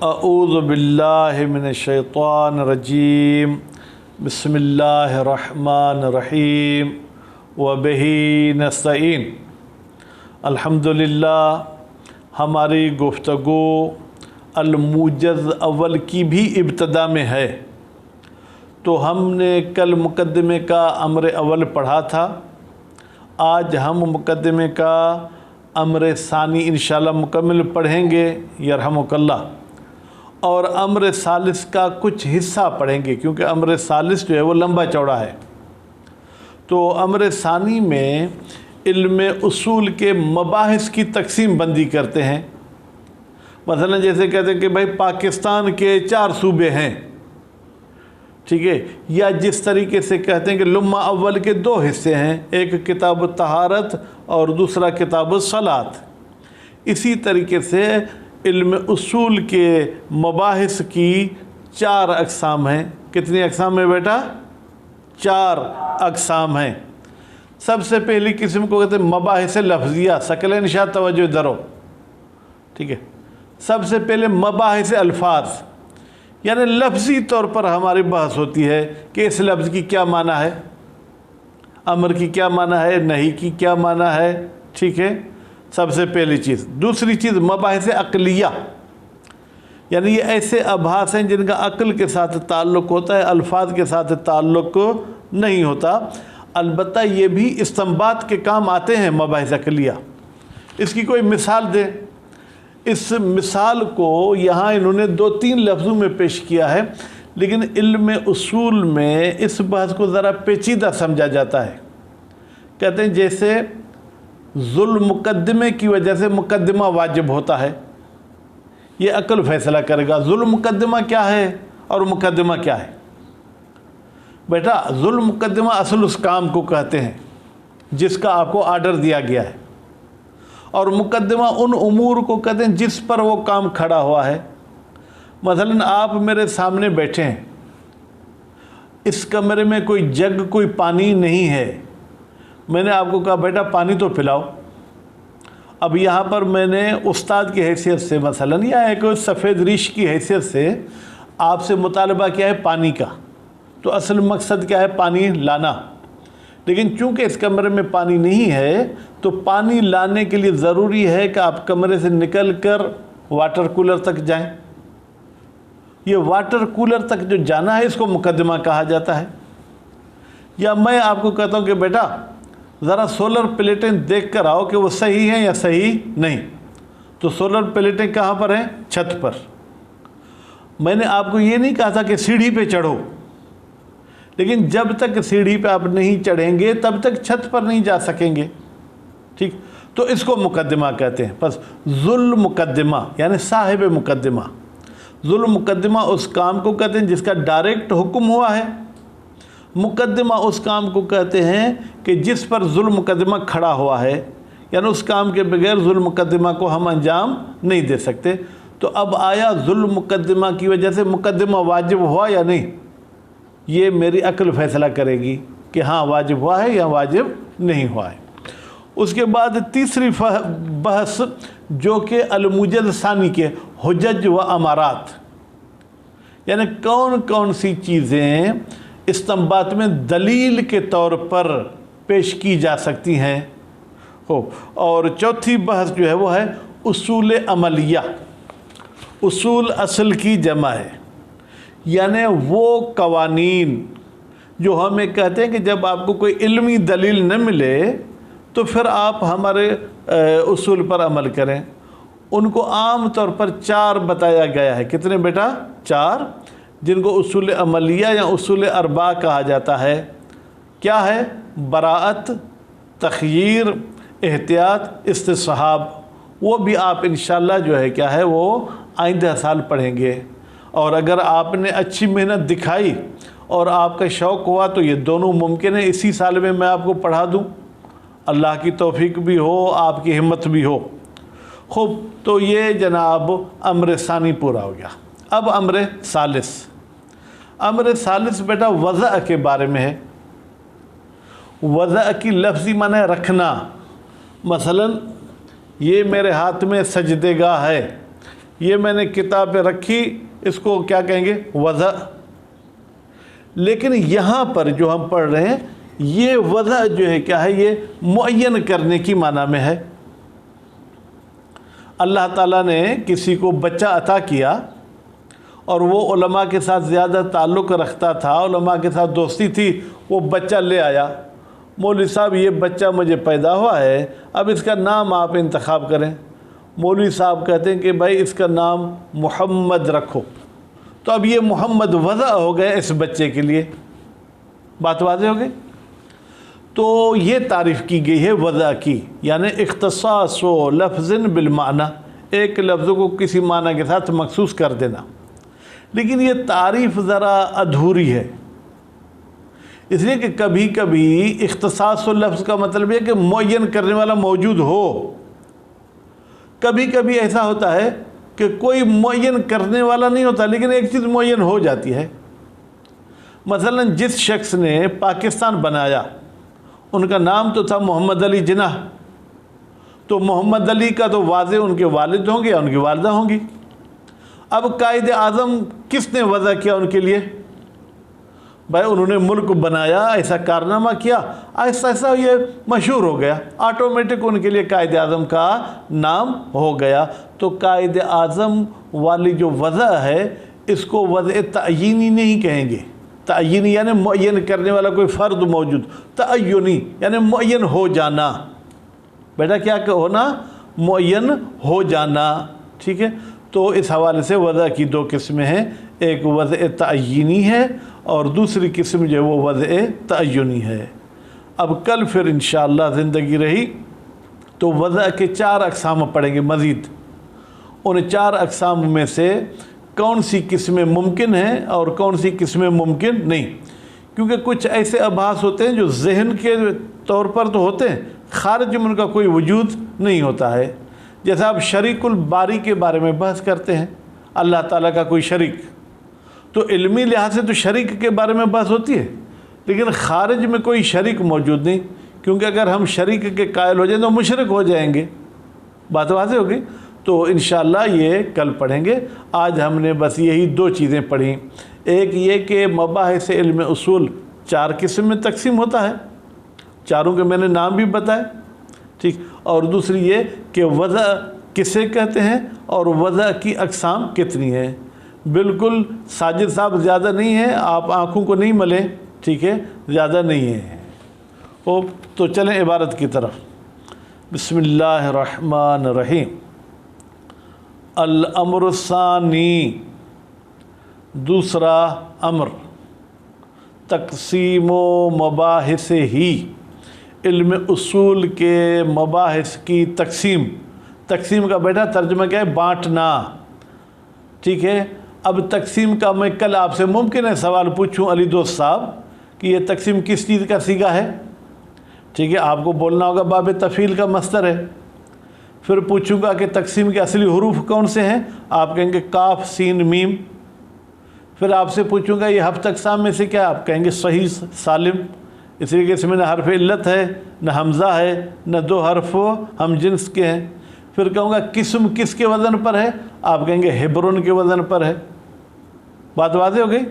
अऊज़ु बिल्लाहि मिनश्शैतानिर्रजीम बिस्मिल्लाहिर्रहमानिर्रहीम व बिही नस्तईन। अल्हम्दुलिल्लाह। हमारी गुफ्तगू अल-मूजज़ अव्वल की भी इब्तदा में है। तो हमने कल मुक़द्दमे का अम्र अव्वल पढ़ा था। आज हम मुक़द्दमे का अम्र सानी इंशाअल्लाह मुकम्मल पढ़ेंगे यरहमुकल्लाह, और अम्र सालिस का कुछ हिस्सा पढ़ेंगे, क्योंकि अम्र सालिस जो है वो लंबा चौड़ा है। तो अम्र सानी में इल्म उसूल के मबाहिस की तकसीम बंदी करते हैं। मसलन जैसे कहते हैं कि भाई पाकिस्तान के 4 सूबे हैं, ठीक है, या जिस तरीके से कहते हैं कि लुम्मा अव्वल के 2 हिस्से हैं, एक किताब तहारत और दूसरा किताब सलात। इसी तरीके से इल्म उसूल के मबाहिस की 4 अक़साम हैं। कितनी अक़साम है बेटा? 4 अक़साम हैं। सबसे पहली किस्म को कहते हैं मबाहिस लफ्ज़िया। सकलेन शाह तवज्जो दरो, ठीक है। सबसे पहले मबाहिस अल्फाज, यानी लफ्ज़ी तौर पर हमारी बहस होती है कि इस लफ्ज़ की क्या माना है, अमर की क्या माना है, नहीं की क्या माना है, ठीक है, सबसे पहली चीज़। दूसरी चीज़ मबाहिस अक़लिया, यानी ये ऐसे अभास हैं जिनका अक़ल के साथ ताल्लुक़ होता है, अल्फाज के साथ ताल्लुक़ नहीं होता। अलबत्ता ये भी इस्तिंबात के काम आते हैं मबाहिस अक़लिया। इसकी कोई मिसाल दें। इस मिसाल को यहाँ इन्होंने 2-3 लफ्ज़ों में पेश किया है, लेकिन इल्म उसूल में इस बहस को ज़रा पेचीदा समझा जाता है। कहते हैं जैसे ज़ुल्म मुक़द्दमे की वजह से मुक़द्दमा वाजिब होता है, ये अक़ल फ़ैसला करेगा ज़ुल्म मुक़द्दमा क्या है और मुक़द्दमा क्या है। बेटा ज़ुल्म मुक़द्दमा असल उस काम को कहते हैं जिसका आपको आर्डर दिया गया है, और मुक़द्दमा उन उमूर को कहते हैं जिस पर वो काम खड़ा हुआ है। मसलन आप मेरे सामने बैठे हैं, इस कमरे में कोई जग, कोई पानी नहीं है, मैंने आपको कहा बेटा पानी तो पिलाओ। अब यहाँ पर मैंने उस्ताद की हैसियत से मसलन या एक सफ़ेद रीश की हैसियत से आपसे मुतालबा किया है पानी का, तो असल मकसद क्या है? पानी लाना। लेकिन चूँकि इस कमरे में पानी नहीं है, तो पानी लाने के लिए ज़रूरी है कि आप कमरे से निकल कर वाटर कूलर तक जाएं। ये वाटर कूलर तक जो जाना है इसको मुक़द्दमा कहा जाता है। या मैं आपको कहता हूँ कि बेटा ज़रा सोलर प्लेटें देख कर आओ कि वो सही हैं या सही नहीं, तो सोलर प्लेटें कहाँ पर हैं? छत पर। मैंने आपको ये नहीं कहा था कि सीढ़ी पे चढ़ो, लेकिन जब तक सीढ़ी पे आप नहीं चढ़ेंगे तब तक छत पर नहीं जा सकेंगे, ठीक। तो इसको मुक़द्दमा कहते हैं। बस ज़ुल्म मुक़द्दमा यानी साहिब मुक़द्दमा। ज़ुल्म मुक़द्दमा उस काम को कहते हैं जिसका डायरेक्ट हुक्म हुआ है। मुक़द्दमा उस काम को कहते हैं कि जिस पर ज़ुल्म मुक़द्दमा खड़ा हुआ है, यानी उस काम के बगैर ज़ुल्म मुक़द्दमा को हम अंजाम नहीं दे सकते। तो अब आया ज़ुल्म मुक़द्दमा की वजह से मुक़द्दमा वाजिब हुआ या नहीं, ये मेरी अक़ल फ़ैसला करेगी कि हाँ वाजिब हुआ है या वाजिब नहीं हुआ है। उसके बाद तीसरी बहस जो कि अल-मूजज़ सानी के हुज्जज व अमारात, यानी कौन कौन सी चीज़ें इस्तिंबात में दलील के तौर पर पेश की जा सकती हैं हो। और चौथी बहस जो है वो है उसूल अमलिया। उसूल असल की जमा है, यानी वो कवानीन जो हमें कहते हैं कि जब आपको कोई इल्मी दलील न मिले तो फिर आप हमारे उसूल पर अमल करें। उनको आम तौर पर 4 बताया गया है। कितने बेटा? 4, जिनको उसूल अमलिया या उसूल अरबा कहा जाता है। क्या है? बराअत, तख़यीर, एहतियात, इस्तिसहाब। वो भी आप इंशाअल्लाह जो है क्या है वो आइंदा साल पढ़ेंगे। और अगर आपने अच्छी मेहनत दिखाई और आपका शौक़ हुआ तो ये दोनों मुमकिन है इसी साल में मैं आपको पढ़ा दूँ। अल्लाह की तौफीक भी हो, आपकी हिम्मत भी हो। खूब, तो ये जनाब अम्र सानी पूरा हो गया। अब अम्र सालिस। अम्र सालिस बेटा वज़अ के बारे में है। वज़अ की लफ्ज़ी माने रखना। मसलन ये मेरे हाथ में सजदेगाह है, یہ میں نے کتاب پہ رکھی، اس کو کیا کہیں گے؟ وضع۔ لیکن یہاں پر جو ہم پڑھ رہے ہیں یہ وضع جو ہے کیا ہے؟ یہ معین کرنے کی معنی میں ہے۔ اللہ تعالیٰ نے کسی کو بچہ عطا کیا اور وہ علماء کے ساتھ زیادہ تعلق رکھتا تھا، علماء کے ساتھ دوستی تھی، وہ بچہ لے آیا، مولوی صاحب یہ بچہ مجھے پیدا ہوا ہے، اب اس کا نام آپ انتخاب کریں۔ مولوی صاحب کہتے ہیں کہ بھائی اس کا نام محمد رکھو، تو اب یہ محمد وضع ہو گیا اس بچے کے لیے۔ بات واضح ہو گئی؟ تو یہ تعریف کی گئی ہے وضع کی، یعنی اختصاص و لفظ بالمعنی، ایک لفظ کو کسی معنی کے ساتھ مخصوص کر دینا۔ لیکن یہ تعریف ذرا ادھوری ہے، اس لیے کہ کبھی کبھی اختصاص و لفظ کا مطلب یہ کہ معین کرنے والا موجود ہو، کبھی کبھی ایسا ہوتا ہے کہ کوئی معین کرنے والا نہیں ہوتا لیکن ایک چیز معین ہو جاتی ہے۔ مثلا جس شخص نے پاکستان بنایا ان کا نام تو تھا محمد علی جناح، تو محمد علی کا تو واضح ان کے والد ہوں گے یا ان کی والدہ ہوں گی۔ اب قائد اعظم کس نے وضع کیا ان کے لیے؟ بھائی انہوں نے ملک بنایا، ایسا کارنامہ کیا، ایسا ایسا یہ مشہور ہو گیا، آٹومیٹک ان کے لیے قائد اعظم کا نام ہو گیا۔ تو قائد اعظم والی جو وضع ہے اس کو وضع تعینی نہیں کہیں گے۔ تعینی یعنی معین کرنے والا کوئی فرد موجود، تعینی یعنی معین ہو جانا۔ بیٹا کیا ہونا؟ معین ہو جانا، ٹھیک ہے؟ تو اس حوالے سے وضع کی دو قسمیں ہیں، ایک وضع تعینی ہے اور دوسری قسم جو ہے وہ وضع تعینی ہے۔ اب کل پھر انشاءاللہ زندگی رہی تو وضع کے 4 اقسام پڑھیں گے مزید، ان 4 اقسام میں سے کون سی قسمیں ممکن ہیں اور کون سی قسمیں ممکن نہیں، کیونکہ کچھ ایسے ابحاث ہوتے ہیں جو ذہن کے طور پر تو ہوتے ہیں، خارج میں ان کا کوئی وجود نہیں ہوتا ہے۔ جیسا آپ شریک الباری کے بارے میں بحث کرتے ہیں، اللہ تعالیٰ کا کوئی شریک، تو علمی لحاظ سے تو شریک کے بارے میں بحث ہوتی ہے، لیکن خارج میں کوئی شریک موجود نہیں، کیونکہ اگر ہم شریک کے قائل ہو جائیں تو مشرک ہو جائیں گے۔ بات واضح ہوگی؟ تو انشاءاللہ یہ کل پڑھیں گے۔ آج ہم نے بس یہی 2 چیزیں پڑھی، ایک یہ کہ مباحث علم اصول 4 قسم میں تقسیم ہوتا ہے، چاروں کے میں نے نام بھی بتائے، ٹھیک، اور دوسری یہ کہ وضع کسے کہتے ہیں اور وضع کی اقسام کتنی ہیں۔ بالکل ساجد صاحب زیادہ نہیں ہیں، آپ آنکھوں کو نہیں ملیں، ٹھیک ہے، زیادہ نہیں ہیں۔ تو چلیں عبارت کی طرف۔ بسم اللہ الرحمن الرحیم۔ الامر الثانی، دوسرا امر، تقسیم و مباحث ہی، علم اصول کے مباحث کی تقسیم۔ تقسیم کا بیٹا ترجمہ کیا ہے؟ بانٹنا، ٹھیک ہے۔ اب تقسیم کا میں کل آپ سے ممکن ہے سوال پوچھوں علی دوست صاحب کہ یہ تقسیم کس چیز کا صیغہ ہے، ٹھیک ہے، آپ کو بولنا ہوگا باب تفعیل کا مصدر ہے۔ پھر پوچھوں گا کہ تقسیم کے اصلی حروف کون سے ہیں، آپ کہیں گے کاف سین میم۔ پھر آپ سے پوچھوں گا یہ ہفت اقسام میں سے کیا، آپ کہیں گے صحیح سالم، اس لیے کہ اس میں نہ حرف علت ہے نہ حمزہ ہے نہ 2 حرف ہم جنس کے ہیں۔ پھر کہوں گا قسم کس کے وزن پر ہے، آپ کہیں گے ہبرون کے وزن پر ہے۔ بات واضح ہو گئی؟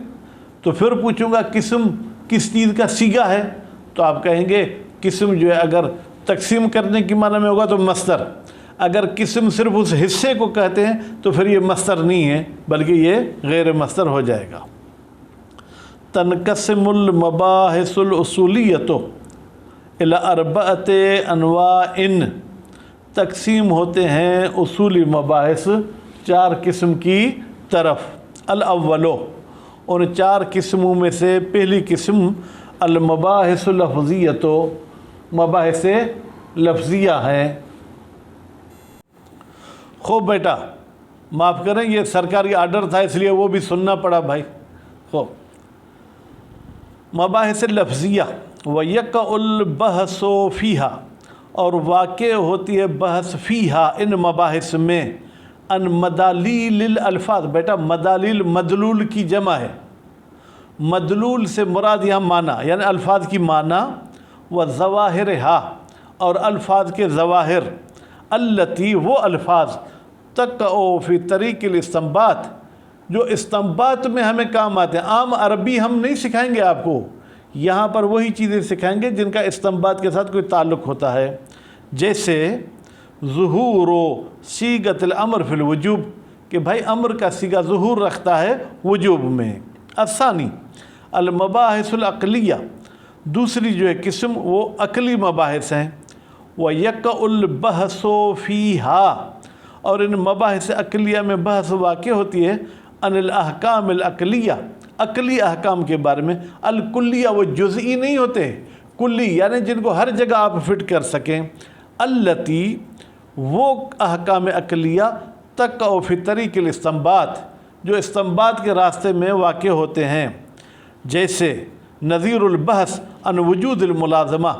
تو پھر پوچھوں گا قسم کس چیز کا صیغہ ہے، تو آپ کہیں گے قسم جو ہے اگر تقسیم کرنے کی معنی میں ہوگا تو مصدر، اگر قسم صرف اس حصے کو کہتے ہیں تو پھر یہ مصدر نہیں ہے بلکہ یہ غیر مصدر ہو جائے گا۔ تنقسم المباحث الاصولیۃ الی 4 انواع، تقسیم ہوتے ہیں اصولی مباحث 4 قسم کی طرف۔ الاولو، ان 4 قسموں میں سے پہلی قسم المباحث اللفظیۃ، مباحث لفظیہ ہیں۔ خوب بیٹا معاف کریں یہ سرکاری آرڈر تھا اس لیے وہ بھی سننا پڑا بھائی۔ خوب، مباحث لفظیہ وَيَقَعُ الْبَحْثُ فِيهَا، اور واقع ہوتی ہے بحث فیہا ان مباحث میں، ان مدالیل الالفاظ، بیٹا مدالیل مدلول کی جمع ہے، مدلول سے مراد یہاں معنی یعنی الفاظ کی معنی، وَظَوَاهِرِهَا، اور الفاظ کے ظواہر، التی وہ الفاظ तक़अ फ़ी तरीक़िल इस्तिंबात, जो इस्तिंबात में हमें काम आते हैं। आम अरबी हम नहीं सिखाएंगे आपको, यहाँ पर वही चीज़ें सिखाएंगे जिनका इस्तिंबात के साथ कोई ताल्लुक़ होता है। जैसे ज़ुहूर सीगतल अमर फिल वजूब, कि भाई अमर का सीगा ज़ुहूर रखता है वजूब में। असानी अल मबाहिसुल अक़लिया, दूसरी जो है किस्म वो अक़ली मबाहिस हैं। व यक़उल बहसो फ़ीहा, और इन मबाहिस अक़लिया में बहस वाक़ होती है अनिल अहकामिल अक़लिया, अक़ली अहकाम के बारे में। अल कुल्लिया वो जुज़ई नहीं होते, कुल्ली यानी जिनको हर जगह आप फिट कर सकें। अल्लती वो अहकाम अक़लिया तक़अ फ़ी तरीक़िल इस्तिंबात, जो इस्तिंबात के रास्ते में वाक़ होते हैं। जैसे नज़ीरुल बहस अन वजूदिल मुलाज़मा,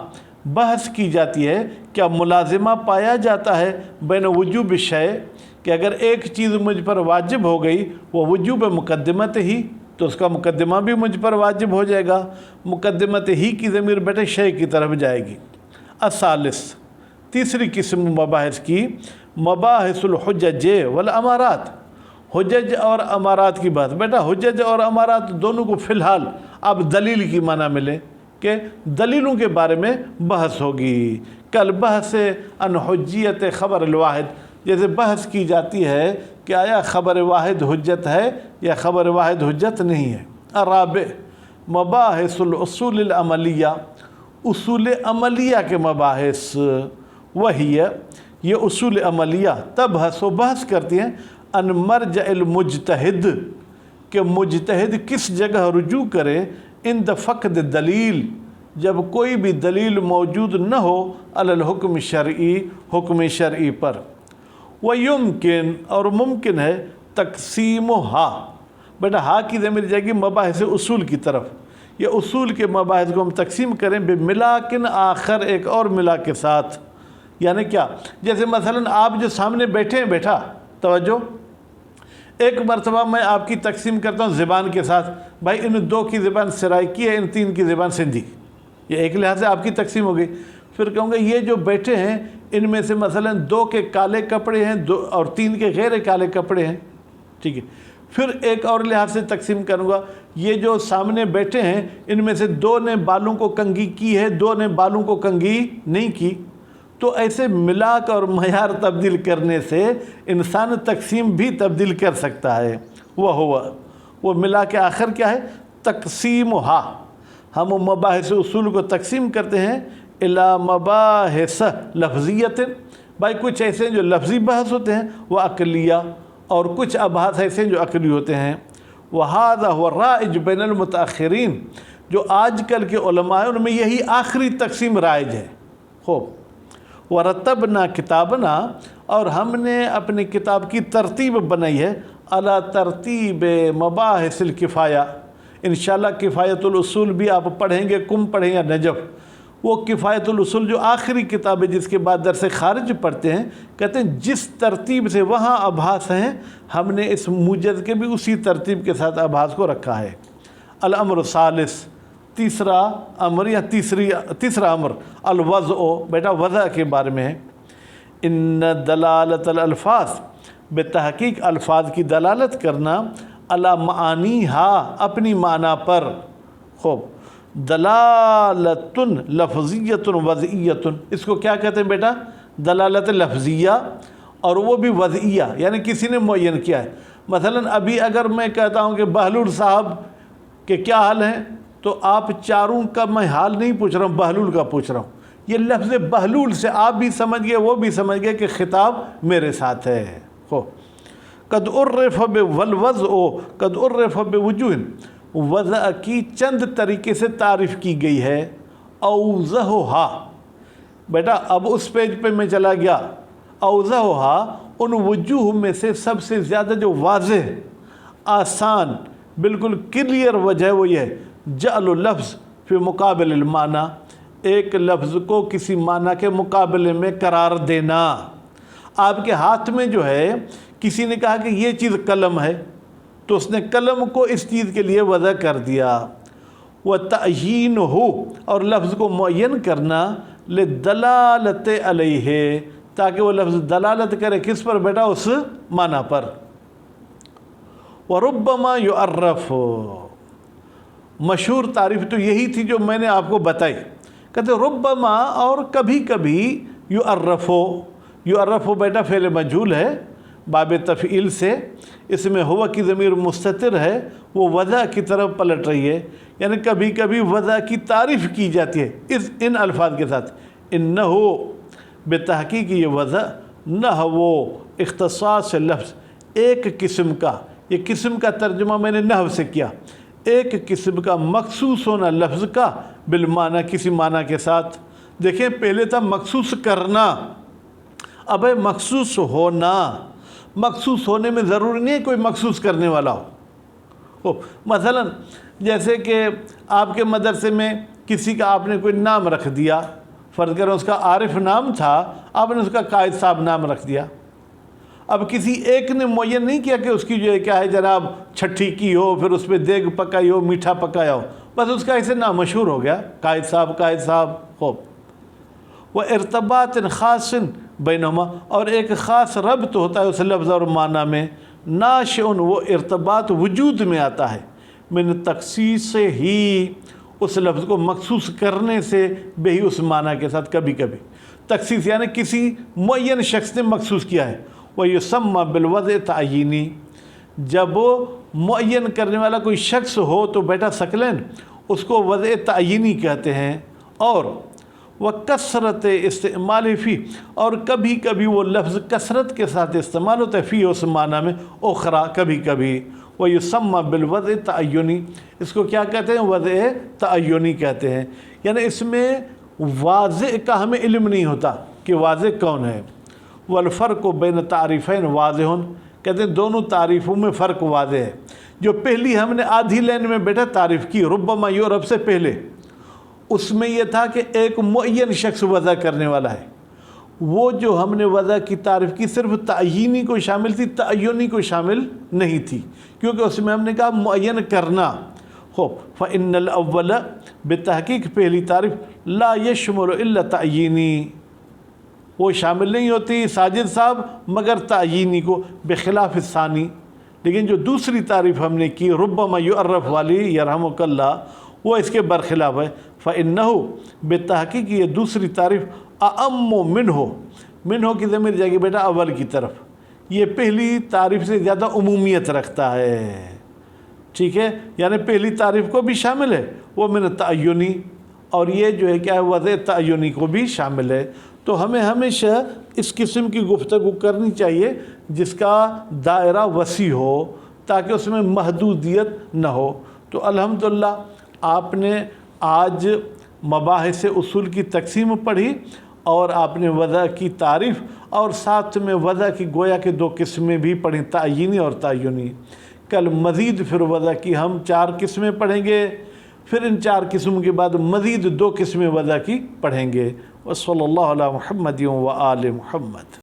बहस की जाती है क्या मुलाज़िमा पाया जाता है बैन वजूब शय, कि अगर एक चीज़ मुझ पर वाजिब हो गई वो वजूब मुक़द्दमत ही, तो उसका मुक़द्दमा भी मुझ पर वाजिब हो जाएगा। मुक़द्दमत ही की ज़मीर बेटे शय की तरफ जाएगी। असालिस, तीसरी किस्म मबाहिस की मबाहिसुल हुज्जज वल अमारात, हुज्जज और अमारात की बात। बेटा हुज्जज और अमारात दोनों को फ़िलहाल अब दलील की माना मिले कि दलीलों के बारे में बहस होगी। कल बहस अन हुज्जियत ख़बर वाहिद, जैसे बहस की जाती है कि आया ख़बर वाहिद हुज्जत है या ख़बर वाहिद हुज्जत नहीं है। अराबे मबाहिसुल उसूल अमलिया, उसूल अमलिया के मबाहिस वही है ये उसूल अमलिया। तब बहस करती हैं अन मरजअल मुजतहिद, कि मुजतहिद किस जगह रुजू करे इन फ़क़द दलील, जब कोई भी दलील मौजूद न हो अलल हुक्म शरई, हुक्म शरई पर। व युमकिन, और मुमकिन है तक़सीम हा, बेटा हा की ज़मीर जाएगी मबाहिस उसूल की तरफ। ये उसूल के मबाहिस को हम तकसीम करें बेमिलाकिन आखर, एक और मिला के साथ। यानी क्या, जैसे मसलन आप जो सामने बैठे हैं, बैठा तवज्जो, एक मरतबा मैं आपकी तकसीम करता हूँ ज़बान के साथ, भाई इन दो की ज़बान सराइकी है, इन तीन की ज़बान सिंधी, ये एक लिहाज से आपकी तकसीम हो गई। फिर कहूँगा ये जो बैठे हैं इनमें से मसलन दो के काले कपड़े हैं, दो और तीन के गैर काले कपड़े हैं, ठीक है। फिर एक और लिहाज से तकसीम करूँगा, ये जो सामने बैठे हैं इनमें से दो ने बालों को कंघी की है, दो ने बालों को कंघी नहीं की। तो ऐसे मिलाक और मयार तब्दील करने से इंसान तकसीम भी तब्दील कर सकता है। वो मिला के आखिर क्या है, तकसीम हा, हम मबाहिस उसूल को तकसीम करते हैं इला मबाहिस लफ्ज़ियत, भाई कुछ ऐसे जो लफ्ज़ी बहस होते हैं वह अक़लिया, और कुछ अबहास ऐसे जो अक़ली होते हैं। वहाज़ा हुवा राइज बैनल मुतअख़िरीन, जो आजकल के उलमा हैं उनमें यही आखिरी तकसीम राइज है। खूब वरतबना किताबना, और हमने अपनी किताब की तरतीब बनाई है अला तरतीब मबाहिसिल किफ़ाया। इंशाअल्लाह किफ़ायतुल उसूल भी आप पढ़ेंगे, कुम पढ़ें या नजफ़, वो किफ़ायतुल उसूल जो आखिरी किताब है जिसके बाद दरसे खारिज पढ़ते हैं, कहते हैं जिस तरतीब से वहाँ आभास हैं हमने इस मुजद के भी उसी तरतीब के साथ आभास को रखा है। अल अम्र सालिस, तीसरा अमर या तीसरा अमर अल वज़अ, बेटा वज़अ के बारे में है। इन्न दलालतल अल्फाज, बेतहकीक अल्फाज की दलालत करना, अला मानी हा, अपनी माना पर। खूब दलालतुन लफ्ज़ियतुन वज़इयतुन, इसको क्या कहते हैं बेटा, दलालत लफ्ज़िया और वो भी वज़इया, यानी किसी ने मुअय्यन किया है। मसलन अभी अगर मैं कहता हूँ कि बहलूल साहब के क्या हाल हैं, तो आप चारों का मैं हाल नहीं पूछ रहा हूँ, बहलूल का पूछ रहा हूँ। ये लफ्ज़ बहलूल से आप भी समझ गए, वो भी समझ गए कि खिताब मेरे साथ है। हो कद उर्रिफ़ वल वज़अ कद उर्रिफ़ बिवुजूह, वज़अ की चंद तरीके से तारीफ़ की गई है। औज़हुहा, बेटा अब उस पेज पे मैं चला गया। औज़हुहा, उन वजूह में से सबसे ज़्यादा जो वाज़ेह, आसान, बिल्कुल क्लियर वजह वो ये है, जअलुल लफ्ज़ फ़ी मुक़ाबिल माना, एक लफ्ज़ को किसी माना के मुकाबले में करार देना। आपके हाथ में जो है, किसी ने कहा कि ये चीज़ कलम है, तो उसने कलम को इस चीज़ के लिए वज़ा कर दिया। व तअयीन हो, और लफ्ज़ को मुअय्यन करना, ले दलालत अलैहि, تاکہ وہ لفظ دلالت کرے کس پر بیٹا؟ اس معنی پر۔ وَرُبَّمَا يُعَرَّفُ، مشہور تعریف تو یہی تھی جو میں نے آپ کو بتائی۔ کہتے ربما، اور کبھی کبھی، یعرفو بیٹا فعل مجہول ہے باب تفعیل سے، اس میں ہوا کی ضمیر مستتر ہے، وہ وضع کی طرف پلٹ رہی ہے، یعنی کبھی کبھی وضع کی تعریف کی جاتی ہے ان الفاظ کے ساتھ۔ انہو، بتحقیق یہ وضع، نحو اختصاص لفظ، ایک قسم کا، یہ قسم کا ترجمہ میں نے نحو سے کیا، ایک قسم کا مخصوص ہونا لفظ کا بالمعنی، کسی معنی کے ساتھ۔ دیکھیں پہلے تھا مخصوص کرنا، اب ہے مخصوص ہونا۔ مخصوص ہونے میں ضروری نہیں ہے کوئی مخصوص کرنے والا ہو۔ مثلا جیسے کہ آپ کے مدرسے میں کسی کا آپ نے کوئی نام رکھ دیا، فرض کریں اس کا عارف نام تھا، آپ نے اس کا قائد صاحب نام رکھ دیا۔ اب کسی ایک نے معین نہیں کیا کہ اس کی جو ہے کیا ہے جناب چھٹی کی ہو، پھر اس پہ دیگ پکائی ہو، میٹھا پکایا ہو، بس اس کا ایسے نام مشہور ہو گیا، قائد صاحب، قائد صاحب۔ خوب، وہ ارتباط خاص بینہما، اور ایک خاص ربط ہوتا ہے اس لفظ اور معنی میں، ناشئن، وہ ارتباط وجود میں آتا ہے، من تخصیص ہی، اس لفظ کو مخصوص کرنے سے، بہی اس معنی کے ساتھ، کبھی کبھی تخصیص یعنی کسی معین شخص نے مخصوص کیا ہے۔ وَيُسَمَّى بِالْوَضْعِ تعیینی، جب معین کرنے والا کوئی شخص ہو تو بیٹا ثقلین اس کو وضع تعیینی کہتے ہیں۔ اور وَكَثْرَتِ استعمال فی، اور کبھی کبھی وہ لفظ کثرت کے ساتھ استعمال ہوتا ہے، فی اس معنی میں، اخرى کبھی کبھی۔ وَيُسَمَّى بِالْوَضْعِ تعیینی، اس کو کیا کہتے ہیں؟ وضع تعیینی کہتے ہیں، یعنی اس میں واضح کا ہمیں علم نہیں ہوتا کہ واضح کون ہے۔ والفرق بین تعریفین واضح، کہتے ہیں دونوں تعریفوں میں فرق واضح ہے۔ جو پہلی ہم نے آدھی لائن میں بیٹا تعریف کی ربما یعرف سے پہلے، اس میں یہ تھا کہ ایک معین شخص وضع کرنے والا ہے، وہ جو ہم نے وضع کی تعریف کی صرف تعیینی کو شامل تھی، تعینی کو شامل نہیں تھی، کیونکہ اس میں ہم نے کہا معین کرنا۔ خوب، فإن الأول، بتحقیق پہلی تعریف، لا يشمل الا تعیینی، وہ شامل نہیں ہوتی ساجد صاحب مگر تعیینی کو، بخلاف الثانی، لیکن جو دوسری تعریف ہم نے کی ربما یعرف والی یرحمک اللہ، وہ اس کے برخلاف ہے۔ فإنہ، بتحقیق یہ دوسری تعریف، اعم منہ کی ضمیر جائے گی بیٹا اول کی طرف، یہ پہلی تعریف سے زیادہ عمومیت رکھتا ہے، ٹھیک ہے، یعنی پہلی تعریف کو بھی شامل ہے وہ من تعینی، اور یہ جو ہے کیا ہے وضع تعینی کو بھی شامل ہے۔ تو ہمیں ہمیشہ اس قسم کی گفتگو کرنی چاہیے جس کا دائرہ وسیع ہو، تاکہ اس میں محدودیت نہ ہو۔ تو الحمدللہ آپ نے آج مباحث اصول کی تقسیم پڑھی، اور آپ نے وضع کی تعریف، اور ساتھ میں وضع کی گویا کہ دو قسمیں بھی پڑھیں، تعینی اور تعینی۔ کل مزید پھر وضع کی ہم 4 قسمیں پڑھیں گے، پھر ان 4 قسموں کے بعد مزید 2 قسمیں وضع کی پڑھیں گے۔ وصلی اللہ علی محمد و آل محمد۔